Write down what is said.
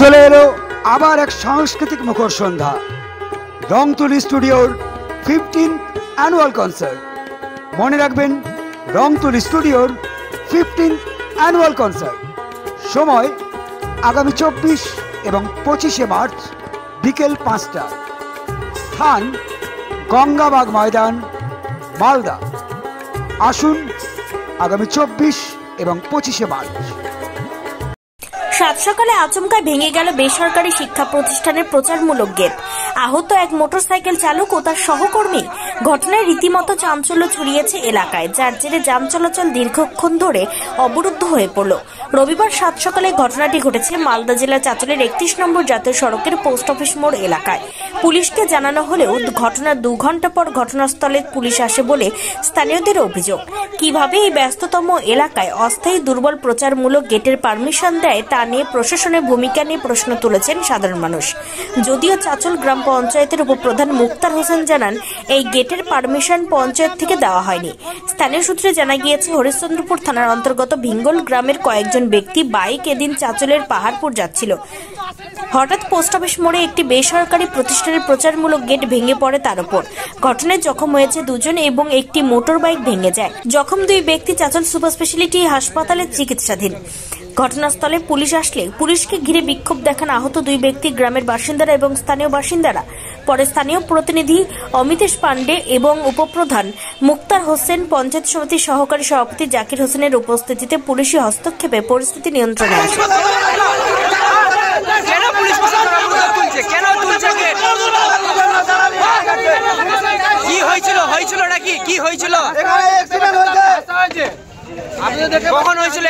চলে এলো আবার এক সাংস্কৃতিক মুখর সন্ধ্যা, রংতুলি স্টুডিওর 15th অ্যানুয়াল কনসার্ট। মনে রাখবেন, রংতুলি স্টুডিওর 15th অ্যানুয়াল কনসার্ট। সময় আগামী 24 এবং 25শে মার্চ বিকেল 5টা। স্থান গঙ্গাবাগ ময়দান, মালদা। আসুন আগামী 24 এবং 25শে মার্চ। সাত সকালে আচমকায় ভেঙে গেল বেসরকারি শিক্ষা প্রতিষ্ঠানের প্রচারমূলক গেট। আহত এক মোটরসাইকেল চালক ও তার সহকর্মী। ঘটনায় রীতিমতো চাঞ্চল্য ছড়িয়েছে এলাকায়, যার জেরে যান চলাচল দীর্ঘক্ষণ ধরে অবরুদ্ধ হয়ে পড়ল। রবিবার সাত সকালে ঘটনাটি ঘটেছে মালদা জেলার চাঁচলের 31 নম্বর জাতীয় সড়কের পোস্ট অফিস মোড় এলাকায়। পুলিশকে জানানো হলেও ঘটনার 2 ঘন্টা পর ঘটনাস্থলে পুলিশ আসে বলে স্থানীয়দের অভিযোগ। কিভাবে এই ব্যস্ততম এলাকায় অস্থায়ী দুর্বল প্রচারমূলক গেটের পারমিশন দেয় তা নিয়ে প্রশাসনের ভূমিকা নিয়ে প্রশ্ন তুলেছেন সাধারণ মানুষ। যদিও চাঁচল গ্রাম পঞ্চায়েতের উপপ্রধান মুক্তার হোসেন জানান, এই গেটের পারমিশন পঞ্চায়েত থেকে দেওয়া হয়নি। স্থানীয় সূত্রে জানা গিয়েছে, হরিশ্চন্দ্রপুর থানার অন্তর্গত ভিঙ্গল গ্রামের কয়েকজন ব্যক্তি বাইক এদিন চাঁচলের পাহাড়পুর যাচ্ছিল। হঠাৎ পোস্ট অফিস মোড়ে একটি বেসরকারি প্রতিষ্ঠানের প্রচারমূলক গেট ভেঙে পড়ে তার উপর। ঘটনায় জখম হয়েছে 2 জন এবং একটি মোটর বাইক ভেঙে যায়। জখম 2 ব্যক্তি চাঁচল সুপার স্পেশালিটি হাসপাতালে চিকিৎসাধীন। ঘটনাস্থলে পুলিশ আসলে পুলিশকে ঘিরে বিক্ষোভ দেখান আহত 2 ব্যক্তি, গ্রামের বাসিন্দারা এবং স্থানীয় বাসিন্দারা। পরে স্থানীয় প্রতিনিধি অমিতেশ পান্ডে এবং উপপ্রধান মুক্তার হোসেন, পঞ্চায়েত সমিতির সহকারী সভাপতি জাকির হোসেনের উপস্থিতিতে পুলিশি হস্তক্ষেপে পরিস্থিতি নিয়ন্ত্রণে আসে। কখন হয়েছিল?